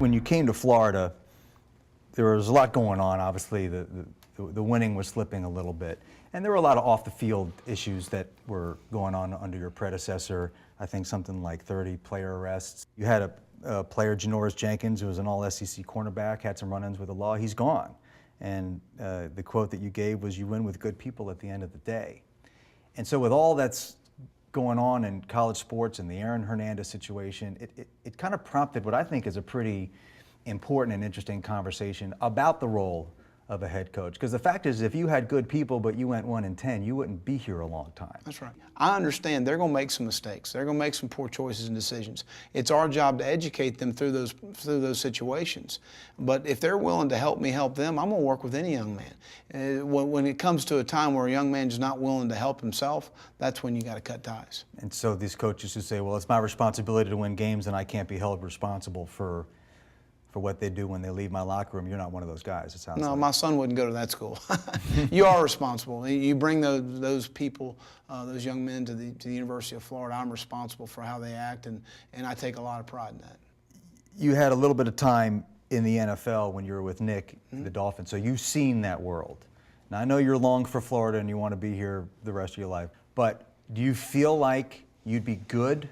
When you came to Florida, there was a lot going on. Obviously, the winning was slipping a little bit. And there were a lot of off-the-field issues that were going on under your predecessor. I think something like 30 player arrests. You had a player, Janoris Jenkins, who was an all-SEC cornerback, had some run-ins with the law. He's gone. And the quote that you gave was, "You win with good people at the end of the day." And so with all that's going on in college sports and the Aaron Hernandez situation, it kind of prompted what I think is a pretty important and interesting conversation about the role of a head coach. Because the fact is, if you had good people but you went 1-10, you wouldn't be here a long time. That's right. I understand they're going to make some mistakes. They're going to make some poor choices and decisions. It's our job to educate them through those situations. But if they're willing to help me help them, I'm going to work with any young man. When it comes to a time where a young man is not willing to help himself, that's when you got to cut ties. And so these coaches who say, well, it's my responsibility to win games and I can't be held responsible for what they do when they leave my locker room, you're not one of those guys, it sounds like. No, my son wouldn't go to that school. You are responsible. You bring those people, those young men to the University of Florida. I'm responsible for how they act, and I take a lot of pride in that. You had a little bit of time in the NFL when you were with Nick, the Dolphins, so you've seen that world. Now, I know you're long for Florida and you want to be here the rest of your life, but do you feel like you'd be good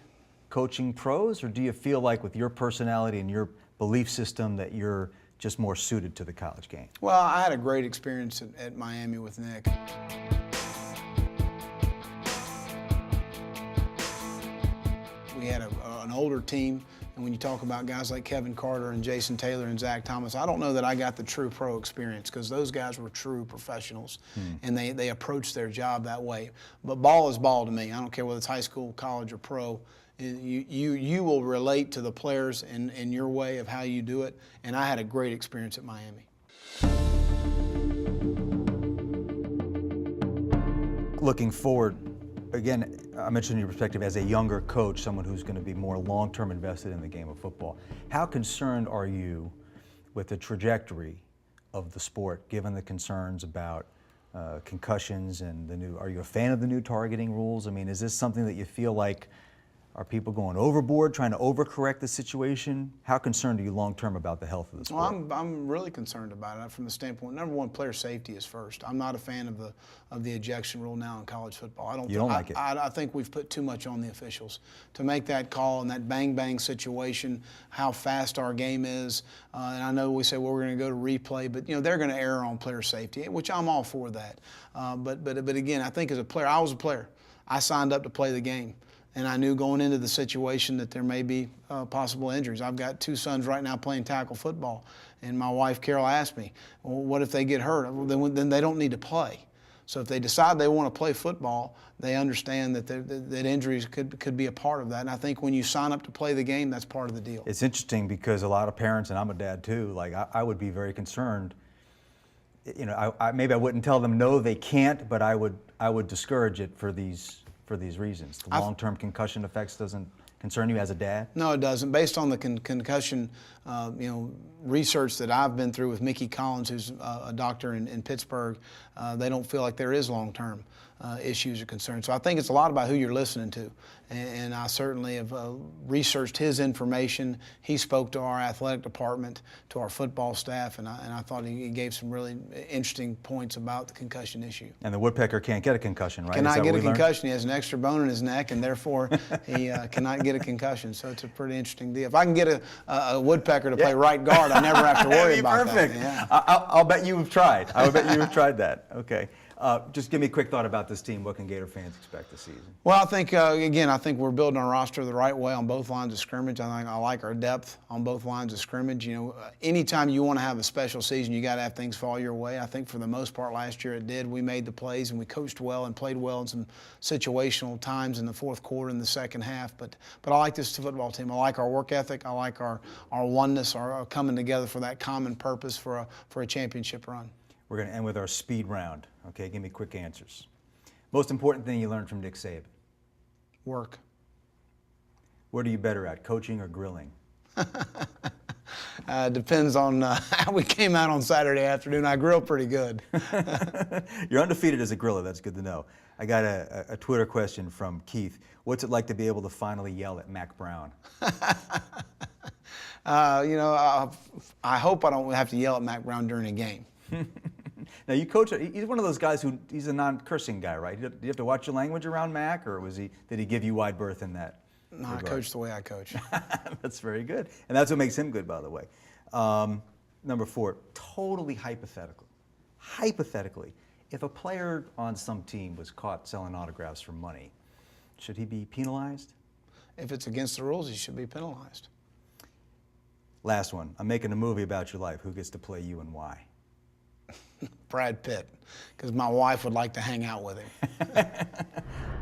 coaching pros, or do you feel like with your personality and your belief system that you're just more suited to the college game? Well, I had a great experience at Miami with Nick. We had an older team, and when you talk about guys like Kevin Carter and Jason Taylor and Zach Thomas, I don't know that I got the true pro experience, because those guys were true professionals, and they approached their job that way. But ball is ball to me. I don't care whether it's high school, college, or pro. You will relate to the players in your way of how you do it, and I had a great experience at Miami. Looking forward, again, I mentioned your perspective as a younger coach, someone who's going to be more long-term invested in the game of football. How concerned are you with the trajectory of the sport, given the concerns about concussions and are you a fan of the new targeting rules? I mean, is this something that you feel like, are people going overboard, trying to overcorrect the situation? How concerned are you long-term about the health of the sport? Well, I'm really concerned about it from the standpoint, number one, player safety is first. I'm not a fan of the ejection rule now in college football. You don't like it? I think we've put too much on the officials to make that call in that bang-bang situation, how fast our game is. And I know we say, well, we're going to go to replay, but they're going to err on player safety, which I'm all for that. But again, I think as a player, I was a player. I signed up to play the game. And I knew going into the situation that there may be possible injuries. I've got two sons right now playing tackle football, and my wife, Carol, asked me, well, what if they get hurt? Well, then they don't need to play. So if they decide they want to play football, they understand that injuries could be a part of that. And I think when you sign up to play the game, that's part of the deal. It's interesting because a lot of parents, and I'm a dad too, like I would be very concerned. Maybe I wouldn't tell them no, they can't, but I would discourage it for these reasons. The long-term concussion effects doesn't concern you as a dad? No, it doesn't. Based on the concussion, research that I've been through with Mickey Collins, who's a doctor in Pittsburgh, they don't feel like there is long-term issues or concerns. So I think it's a lot about who you're listening to. And I certainly have researched his information. He spoke to our athletic department, to our football staff, and I thought he gave some really interesting points about the concussion issue. And the woodpecker can't get a concussion, right? Cannot get a concussion. He has an extra bone in his neck, and therefore he cannot get a concussion. So it's a pretty interesting deal. If I can get a woodpecker to play right guard, I never have to worry about perfect. that. Yeah. I'll bet you have tried. I would bet you have tried that. Okay. Just give me a quick thought about this team. What can Gator fans expect this season? Well, I think, again, I think we're building our roster the right way on both lines of scrimmage. I like our depth on both lines of scrimmage. Anytime you want to have a special season, you got to have things fall your way. I think for the most part last year it did. We made the plays and we coached well and played well in some situational times in the fourth quarter and the second half. But I like this football team. I like our work ethic. I like our oneness, our coming together for that common purpose for a championship run. We're going to end with our speed round. Okay, give me quick answers. Most important thing you learned from Nick Saban? Work. What are you better at, coaching or grilling? Depends on how we came out on Saturday afternoon. I grill pretty good. You're undefeated as a griller. That's good to know. I got a Twitter question from Keith. What's it like to be able to finally yell at Mac Brown? You know, I hope I don't have to yell at Mac Brown during a game. Now you coach. He's one of those guys he's a non-cursing guy, right? Do you have to watch your language around Mac, or did he give you wide berth in that? No, I coach the way I coach. That's very good, and that's what makes him good, by the way. Number 4, totally hypothetical. Hypothetically, if a player on some team was caught selling autographs for money, should he be penalized? If it's against the rules, he should be penalized. Last one. I'm making a movie about your life. Who gets to play you and why? Brad Pitt, because my wife would like to hang out with him.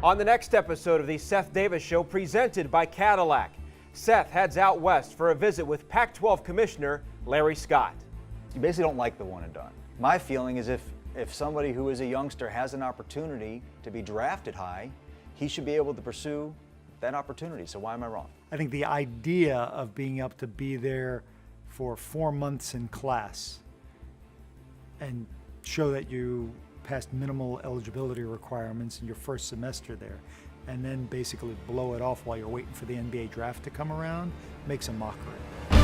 On the next episode of the Seth Davis Show, presented by Cadillac, Seth heads out west for a visit with Pac-12 Commissioner Larry Scott. You basically don't like the one and done. My feeling is if somebody who is a youngster has an opportunity to be drafted high, he should be able to pursue that opportunity. So why am I wrong? I think the idea of being able to be there for 4 months in class and show that you passed minimal eligibility requirements in your first semester there, and then basically blow it off while you're waiting for the NBA draft to come around, makes a mockery.